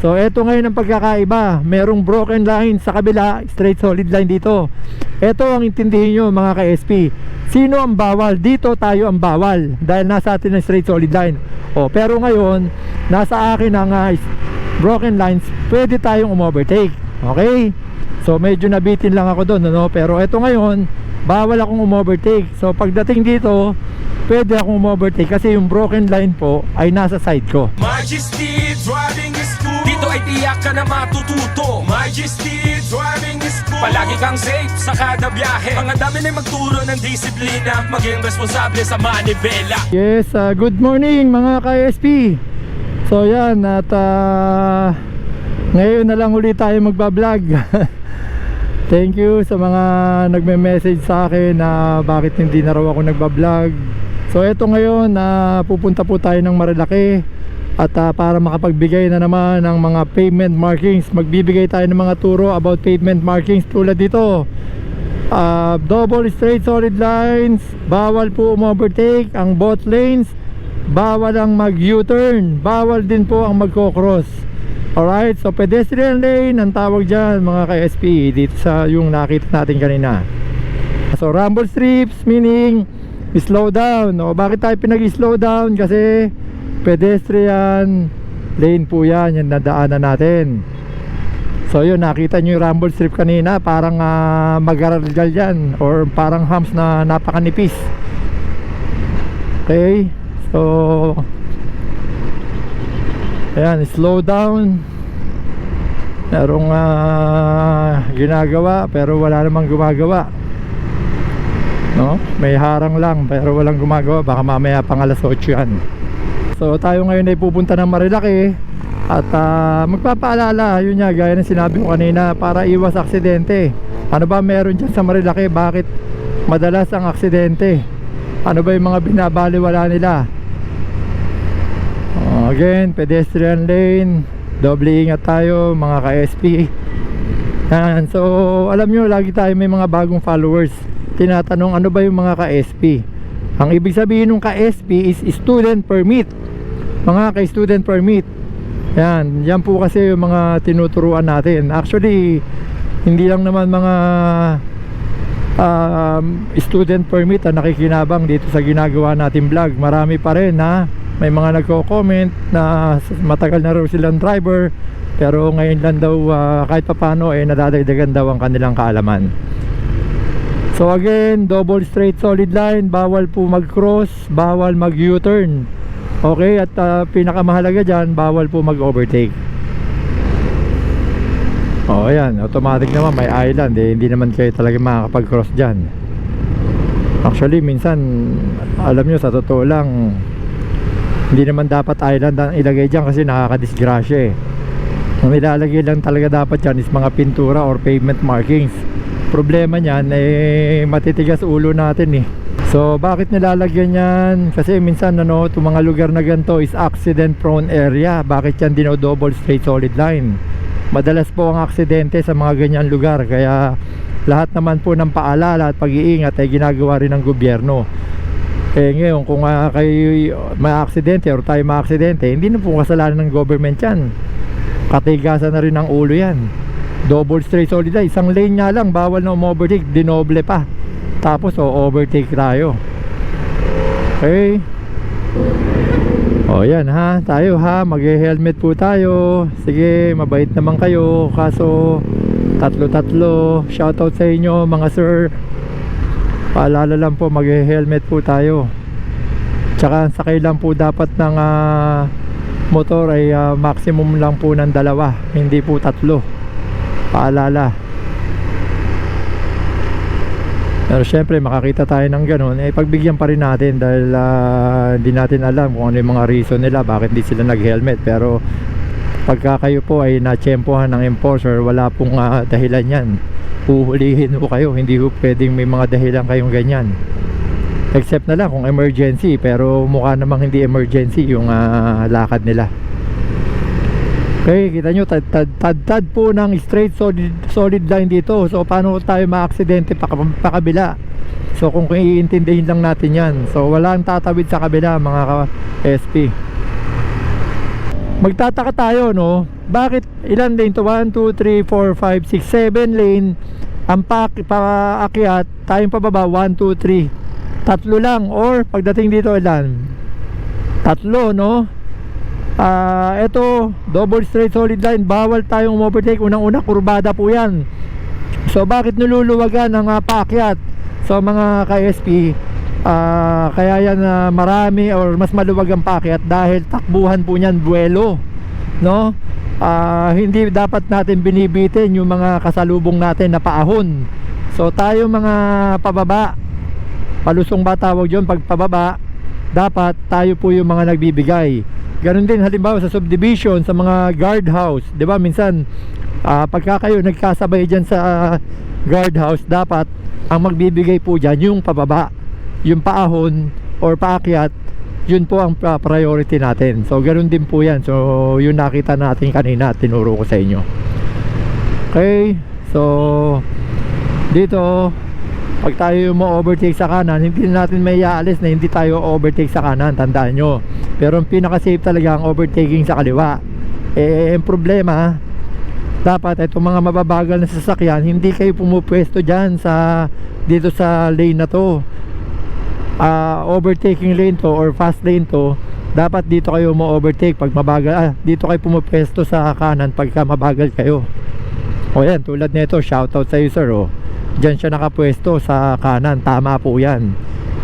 So eto ngayon ang pagkakaiba, merong broken line sa kabila, straight solid line dito. Eto ang intindihin nyo mga ka-SP. Sino ang bawal? Dito tayo ang bawal dahil nasa atin ang straight solid line. Pero ngayon nasa akin ang broken lines, pwede tayong umovertake. Okay? So medyo nabitin lang ako doon, no? Pero eto ngayon, bawal akong umovertake. So pagdating dito, pwede akong umovertake kasi yung broken line po ay nasa side ko. Majesty driving is cool. Dito ay tiyak ka na matututo. Majesty driving is cool. Palagi kang safe sa kada biyahe. Mga dami na magturo ng disiplina. Maging responsable sa manibela. Yes, good morning mga ka-SP. So yan, at ngayon na lang ulit tayo magbablog. Thank you sa mga nagme-message sa akin na bakit hindi na raw ako nagbablog. So eto ngayon, pupunta po tayo ng Marilaki. At para makapagbigay na naman ng mga pavement markings, magbibigay tayo ng mga turo about pavement markings tulad dito. Double straight solid lines, bawal po umovertake ang both lanes, bawal ang mag U-turn, bawal din po ang magko-cross. Alright, so pedestrian lane ang tawag dyan mga ka-SP dito sa yung nakita natin kanina. So rumble strips meaning slow down. Bakit tayo pinag-slow down? Kasi pedestrian lane po yan, yung nadaanan natin. So yun, nakita nyo yung rumble strip kanina, parang mag-aralgal yan or parang humps na napakanipis. Okay, so ayan, slow down. Merong ginagawa pero wala namang gumagawa, no? May harang lang pero walang gumagawa. Baka mamaya pang alas 8 yan. So tayo ngayon ay pupunta ng Marilaki. At magpapaalala, yun nga, gaya ng sinabi ko kanina, para iwas aksidente. Ano ba meron dyan sa Marilaki? Bakit madalas ang aksidente? Ano ba yung mga binabaliwala nila? Again, pedestrian lane, doble ingat tayo mga ka-SP. Yan. So alam nyo, lagi tayo may mga bagong followers. Tinatanong ano ba yung mga ka-SP. Ang ibig sabihin ng ka-SP is student permit. Mga ka-student permit. Yan po kasi yung mga tinuturuan natin. Actually, hindi lang naman mga student permit ang nakikinabang dito sa ginagawa natin vlog. Marami pa rin na may mga nagko-comment na matagal na raw silang driver pero ngayon lang daw kahit papano nadadagdagan daw ang kanilang kaalaman. So again, double straight solid line, bawal po mag-cross, bawal mag U-turn. Okay, at pinakamahalaga dyan, bawal po mag-overtake. Ayan, automatic naman may island, hindi naman kayo talaga makakapag-cross dyan. Actually, minsan, alam nyo, sa totoo lang, hindi naman dapat island ang ilagay dyan kasi nakakadisgrasya. Ang ilalagay lang talaga dapat dyan is mga pintura or pavement markings. Problema nyan, matitigas ulo natin . So bakit nilalagyan yan? Kasi minsan itong mga lugar na ganito is accident prone area. Bakit yan double straight solid line? Madalas po ang aksidente sa mga ganyan lugar. Kaya lahat naman po ng paalala at pag-iingat ay ginagawa rin ng gobyerno. Ngayon kung kayo ma-aksidente or tayo ma-aksidente, hindi na po kasalanan ng government yan. Katigasan na rin ang ulo yan. Double straight solid line, isang lane nga lang, bawal na umovertake, dinoble pa. Tapos overtake tayo. Okay. Yan tayo mag-helmet po tayo. Sige, mabait naman kayo. Kaso tatlo shoutout sa inyo mga sir. Paalala lang po, mag-helmet po tayo. Tsaka sakay lang po dapat ng motor ay maximum lang po ng 2, hindi po 3. Paalala. Pero syempre makakita tayo ng ganun, pagbigyan pa rin natin dahil hindi natin alam kung ano yung mga reason nila bakit hindi sila nag-helmet. Pero pagka kayo po ay natsyempohan ng enforcer, wala pong dahilan yan. Puhulihin po kayo, hindi po pwedeng may mga dahilan kayong ganyan. Except na lang kung emergency, pero mukha namang hindi emergency yung lakad nila. Okay, kita nyo, tad po ng straight solid line dito. So paano tayo ma-aksidente pakabila? So kung iintindihin lang natin yan. So walang tatawid sa kabila mga SP. Magtataka tayo, no? Bakit ilan lane to? 1, 2, 3, 4, 5, 6, 7 lane. Ang paakyat, tayong pababa 1, 2, 3. Tatlo lang. Or pagdating dito ilan? Tatlo, no? Ito, double straight solid line. Bawal tayong overtake. Unang-una, kurbada po yan. So bakit niluluwagan ang paakyat? So mga ka-SP, kaya yan marami or mas maluwag ang paakyat dahil takbuhan po niyan buwelo, no? Hindi dapat natin binibitin yung mga kasalubong natin na paahon. So tayo mga pababa, palusong ba tawag yun pag pababa, dapat tayo po yung mga nagbibigay. Ganon din halimbawa sa subdivision, sa mga guardhouse, di ba minsan pagka kayo nagkasabay dyan sa guardhouse, dapat ang magbibigay po dyan yung pababa, yung paahon or paakyat, yun po ang priority natin. So ganoon din po yan. So yun nakita natin kanina, tinuro ko sa inyo. Okay, so dito pag tayo mo overtake sa kanan, hindi natin may aalis na hindi tayo overtake sa kanan, tandaan nyo. Pero ang pinaka safe talaga ang overtaking sa kaliwa. Ang problema, dapat itong mga mababagal na sasakyan, hindi kayo pumupwesto dyan sa dito sa lane na to. Overtaking lane to or fast lane to, dapat dito kayo mo overtake pag mabagal. Dito kayo pumupwesto sa kanan pagka mabagal kayo. O yan, tulad nito, shoutout sa iyo sir, oh. Diyan siya nakapwesto sa kanan, tama po yan.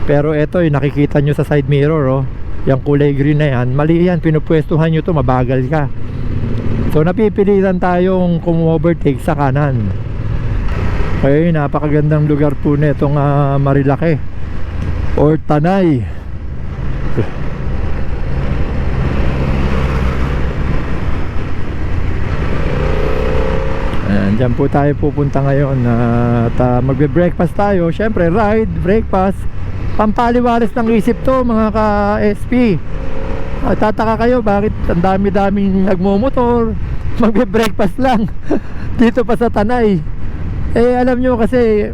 Pero ito yung nakikita nyo sa side mirror, oh, yung kulay green na yan, mali yan, pinupwestuhan nyo to, mabagal ka. So napipilitan tayong overtake sa kanan. Okay, napakagandang lugar po nitong Marilake or Tanay. Ayan, dyan po tayo pupunta ngayon at magbe-breakfast tayo. Syempre ride, breakfast, pampaliwalas ng isip to mga ka-SP. Tataka kayo bakit ang dami-daming nagmumotor, magbe-breakfast lang dito pa sa Tanay. Alam nyo kasi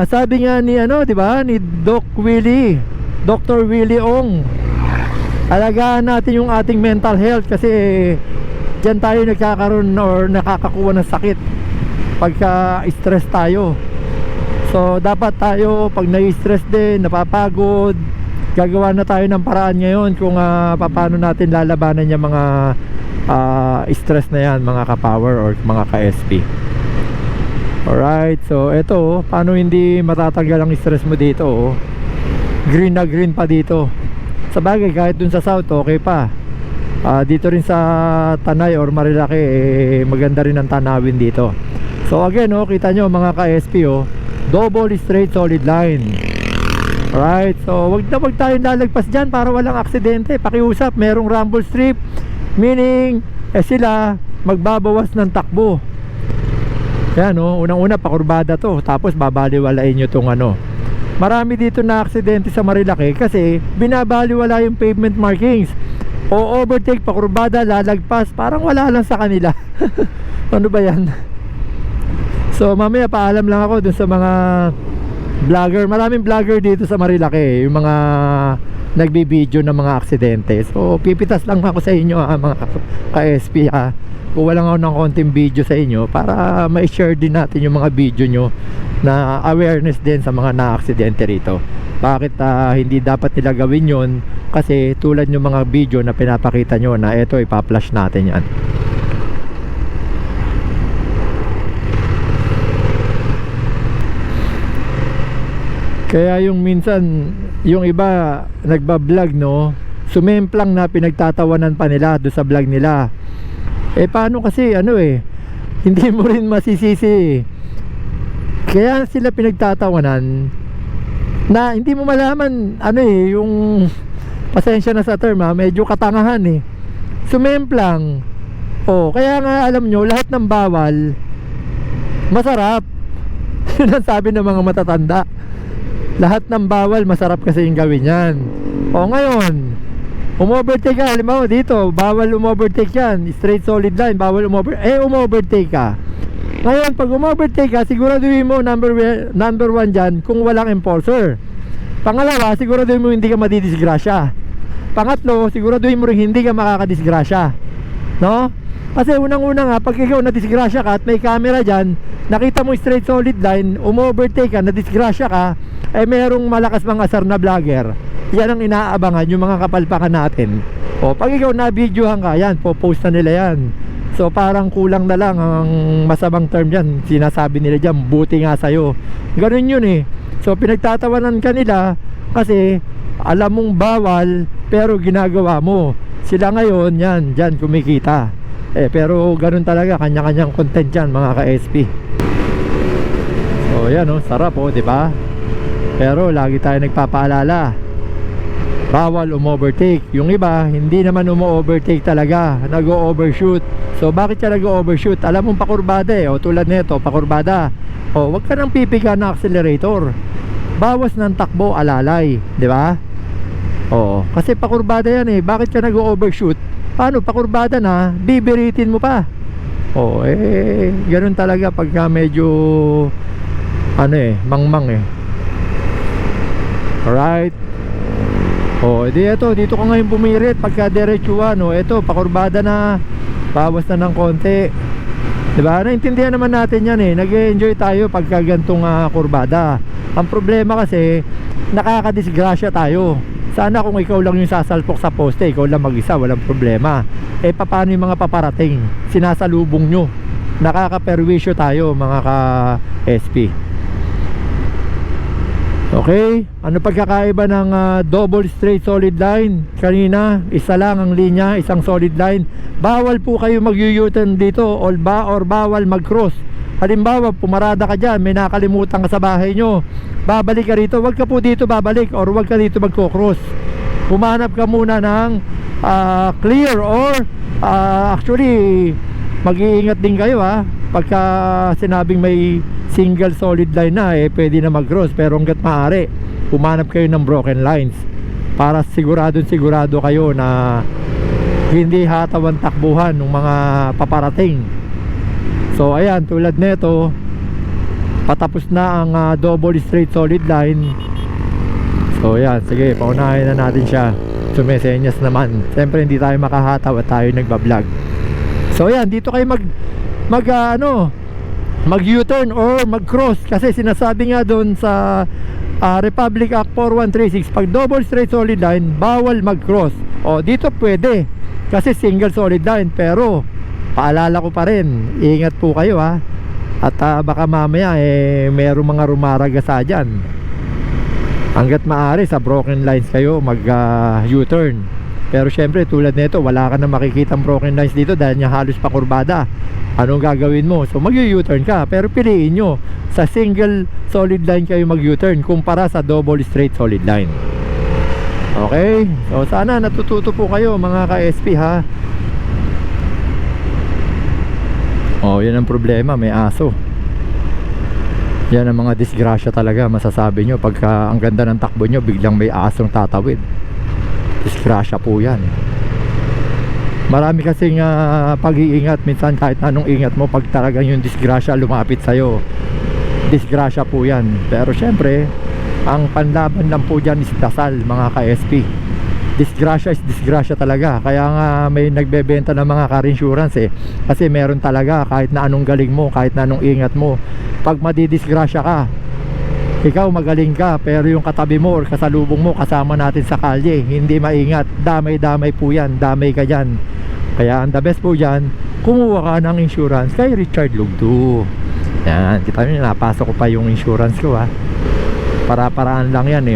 sabi nga ni di ba, ni Dr. Willie Ong, alagaan natin yung ating mental health kasi diyan tayo nagkakaroon or nakakakuha ng sakit pagka stress tayo. So dapat tayo pag na-stress din, napapagod, gagawa na tayo ng paraan ngayon kung paano natin lalabanan yung mga stress na yan, mga ka-power or mga ka-SP. Alright, so eto, paano hindi matatanggal ang stress mo dito, oh. Green na green pa dito. Sa bagay, kahit dun sa south, okay pa. Dito rin sa Tanay or Marilake, maganda rin ang tanawin dito. So again, oh, kita nyo mga ka-SP, oh, double straight solid line. Alright, so wag tayong lalagpas dyan para walang aksidente. Pakiusap, merong rumble strip, meaning sila magbabawas ng takbo. Yan, unang-una pakurbada to, tapos babaliwalain nyo tong Marami dito na aksidente sa Marilake kasi binabaliwala yung pavement markings. O overtake, pakurbada, lalagpas, parang wala lang sa kanila. Ano ba yan? So mamaya paalam lang ako dun sa mga vlogger. Maraming vlogger dito sa Marilake, yung mga nagbibideo ng mga aksidente. So pipitas lang ako sa inyo mga ka-SP kuha lang ako ng konting video sa inyo para ma-share din natin yung mga video nyo na awareness din sa mga na-aksidente rito. Bakit hindi dapat nila gawin yun? Kasi tulad yung mga video na pinapakita nyo na ito, ipa-flash natin yan. Kaya yung minsan yung iba nagba-vlog, sumemplang na pinagtatawanan pa nila do sa vlog nila. Paano kasi hindi mo rin masisisi. Kaya sila pinagtatawanan na hindi mo malaman yung pasensya na sa term, medyo katangahan sumemplang. Kaya nga alam nyo, lahat ng bawal masarap. Yun ang sabi ng mga matatanda, lahat ng bawal masarap kasi yung gawin yan. Ngayon umovertake ka, halimbawa dito bawal umovertake yan, straight solid line, bawal umovertake ka. Ngayon pag umovertake ka, siguraduhin mo number one dyan, kung walang enforcer. Pangalawa, siguraduhin mo hindi ka madidisgrasya. Pangatlo, siguraduhin mo rin hindi ka makakadisgrasya, no? Kasi unang-una nga, pag ikaw nadisgrasya ka at may camera dyan, nakita mo straight solid line, umo-overtake ka, nadisgrasya ka, eh merong malakas mga asar na vlogger. Yan ang inaabangan, yung mga kapalpakan natin. O pag ikaw na-videohan ka, yan, po-post na nila yan. So parang kulang na lang ang masamang term dyan. Sinasabi nila dyan, buti nga sa'yo. Ganun yun eh. So pinagtatawanan ka nila kasi alam mong bawal pero ginagawa mo. Sila ngayon, yan, dyan kumikita. Pero ganun talaga, kanya-kanyang content dyan mga ka-SP. So yan sarap di ba? Pero lagi tayo nagpapaalala, bawal umovertake. Yung iba, hindi naman umo-overtake talaga, nag-o-overshoot. So bakit ka nag-o-overshoot? Alam mong pakurbada tulad nito, pakurbada. Wag ka nang pipiga ng accelerator. Bawas ng takbo, alalay, di ba? Kasi pakurbada yan bakit ka nag-o-overshoot? Paano pakurbada na, bibiritin mo pa. Ganun talaga pagka medyo mangmang Alright. Dito ka ngayon pumirit pagka diretsuhan. Ito, pakurbada na, bawas na ng konti. Diba? Naintindihan naman natin yan nag-enjoy tayo pagka gantong kurbada. Ang problema kasi, nakakadisgrasya tayo. Sana kung ikaw lang yung sasalpok sa poste, ikaw lang mag-isa, walang problema. Paano yung mga paparating? Sinasalubong nyo. Nakakaperwisyo tayo mga ka-SP. Okay, ano pagkakaiba ng double straight solid line? Kanina, isa lang ang linya, isang solid line. Bawal po kayo mag-u-turn dito or bawal mag-cross. Halimbawa, pumarada ka dyan, may nakalimutan ka sa bahay nyo, babalik ka rito, wag ka po dito babalik or wag ka dito magko-cross. Humanap ka muna ng clear or actually mag-iingat din kayo pagka sinabing may single solid line na pwede na mag-cross. Pero hanggat maaari, humanap kayo ng broken lines para sigurado kayo na hindi hatawan takbuhan ng mga paparating. So ayan, tulad nito, patapos na ang double straight solid line. So ayan, sige, paunahin na natin siya. Sumesenyas naman. Siyempre hindi tayo makahataw at tayo nagbablog. So ayan, dito kayo mag U-turn or mag-cross. Kasi sinasabi nga doon sa Republic Act 4136, pag double straight solid line, bawal mag-cross. Dito pwede kasi single solid line. Pero paalala ko pa rin, ingat po kayo at baka mamaya merong mga rumaragasa dyan. Hanggat maaari sa broken lines kayo mag U-turn. Pero syempre tulad nito, wala ka na makikitang broken lines dito dahil niya halos pakurbada. Anong gagawin mo? So mag U-turn ka, pero piliin nyo sa single solid line kayo mag U-turn kumpara sa double straight solid line. Okay? So sana natututo po kayo mga ka-SP yan ang problema, may aso. Yan ang mga disgrasya talaga, masasabi nyo pagka ang ganda ng takbo nyo, biglang may asong tatawid. Disgrasya po yan. Marami kasing pag-iingat. Minsan kahit anong ingat mo, pag talagang yung disgrasya lumapit sa'yo, disgrasya po yan. Pero syempre, ang panlaban lang po dyan is dasal mga ka-SP. Disgrasya is disgrasya talaga. Kaya nga may nagbebenta ng mga car insurance kasi meron talaga, kahit na anong galing mo, kahit na anong ingat mo, pag madidisgrasya ka, ikaw magaling ka, pero yung katabi mo or kasalubong mo, kasama natin sa kalye, hindi maingat, damay-damay po yan, damay ka dyan. Kaya ang the best po dyan, kumuha ka ng insurance kay Richard Lugdo. Yan, kita nyo, napasok ko pa yung insurance ko para-paraan lang yan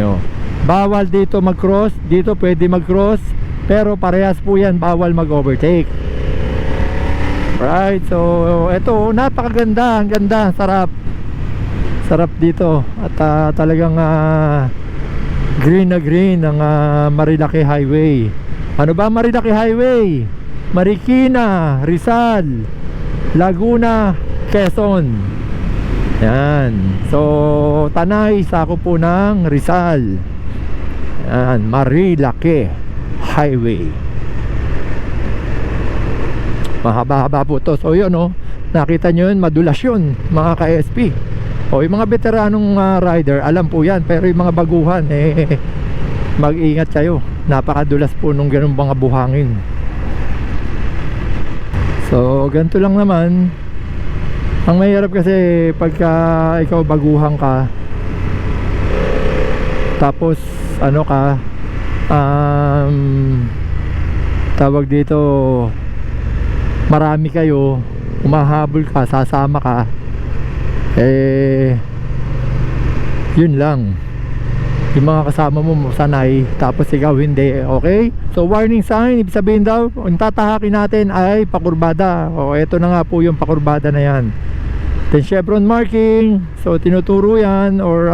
Bawal dito mag-cross, dito pwede mag-cross, pero parehas po yan, bawal mag-overtake. Right, so eto, napakaganda, ang ganda, sarap dito. At talagang green na green ang Marilaki Highway. Ano ba Marilaki Highway? Marikina, Rizal, Laguna, Quezon. Yan, so Tanay, sakop po ng Rizal. Yan, Marilaki Highway. Mahaba-haba po to. So yun nakita nyo yun, madulas yun mga ka-SP. Yung mga veteranong rider, alam po yan. Pero yung mga baguhan mag-ingat kayo. Napakadulas po nung ganung mga buhangin. So ganito lang naman. Ang mahirap kasi pagka ikaw baguhan ka, tapos ano ka, tawag dito, marami kayo, umahabol ka, sasama ka, yun lang, yung mga kasama mo sanay, tapos ikaw hindi. Okay, so warning sign, ibig sabihin daw ang tatahakin natin ay pakurbada. O eto na nga po yung pakurbada na yan. Then chevron marking, so tinuturo yan, or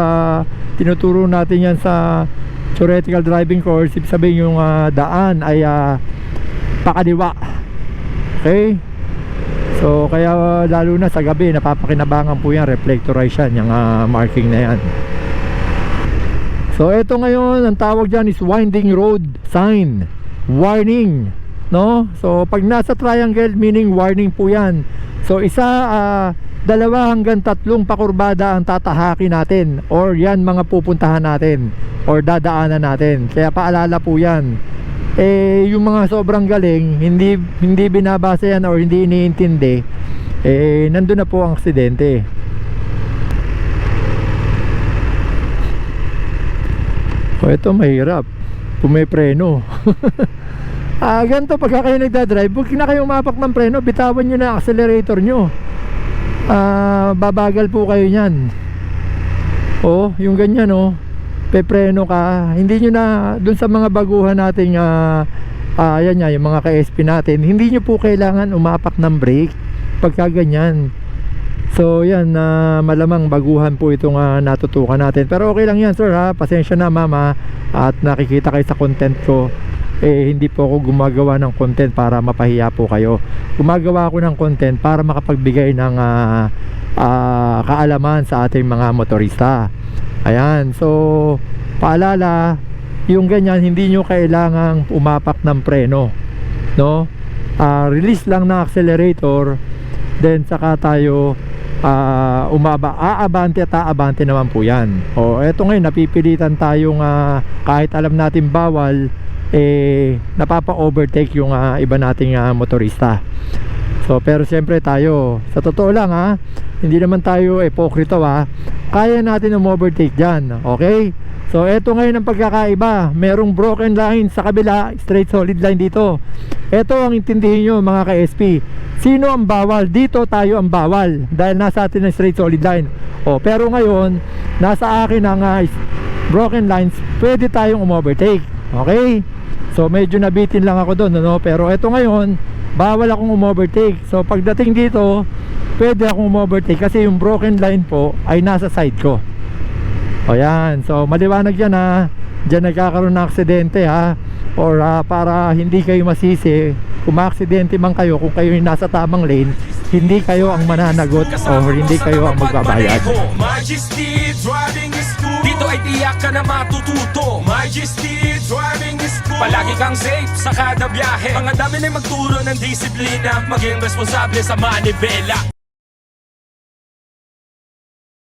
tinuturo natin yan sa theoretical driving course. Ibig sabihin yung daan ay pakaliwa. Okay, so kaya lalo na sa gabi napapakinabangan po yan, reflectorize yan, yung marking na yan. So ito ngayon, ang tawag dyan is winding road sign, warning, no? So pag nasa triangle, meaning warning po yan. So isa, dalawa hanggang tatlong pakurbada ang tatahakin natin, or yan mga pupuntahan natin or dadaanan natin. Kaya paalala po yan. Yung mga sobrang galing, hindi binabasa yan or hindi iniintindi, nandun na po ang aksidente. O ito mahirap, pumipreno. Ganito pagka kayo nagdadrive, huwag na kayong mapak ng preno, bitawan nyo na ang accelerator nyo. Babagal po kayo nyan. Yung ganyan pepreno ka, hindi nyo na dun sa mga baguhan nating yan nga, yung mga ka-SP natin, hindi nyo po kailangan umapak ng brake pagka ganyan. So yan, malamang baguhan po itong natutukan natin. Pero okay lang yan sir, pasensya na mama, at nakikita kayo sa content ko. Hindi po ako gumagawa ng content para mapahiya po kayo. Gumagawa ako ng content para makapagbigay ng kaalaman sa ating mga motorista. Ayan, so paalala, yung ganyan hindi nyo kailangang umapak ng preno, no? Release lang ng accelerator, then saka tayo aabante at aabante naman po yan. Eto ngayon, napipilitan tayong kahit alam natin bawal, napapa-overtake yung iba nating motorista. So pero siyempre tayo, sa totoo lang hindi naman tayo ipokrito kaya natin overtake dyan. Okay, so eto ngayon ang pagkakaiba, merong broken line sa kabila, straight solid line dito. Eto ang intindihin nyo mga ka-SP, sino ang bawal? Dito tayo ang bawal dahil nasa atin ang straight solid line. Pero ngayon nasa akin ang broken lines, pwede tayong overtake. Okay, so medyo nabitin lang ako doon, pero eto ngayon bawal akong overtake. So pagdating dito, pwede akong overtake kasi yung broken line po ay nasa side ko. Yan, so maliwanag yan Diyan nagkakaroon ng aksidente or para hindi kayo masisi kung ma-aksidente man kayo, kung kayo yung nasa tamang lane, hindi kayo ang mananagot or hindi kayo ang magbabayad. Majesty Driving School, dito ay tiyak ka na matututo. Majesty Driving School, palagi kang safe sa kada biyahe. Mga dami na magturo ng disiplina, maging responsable sa manibela.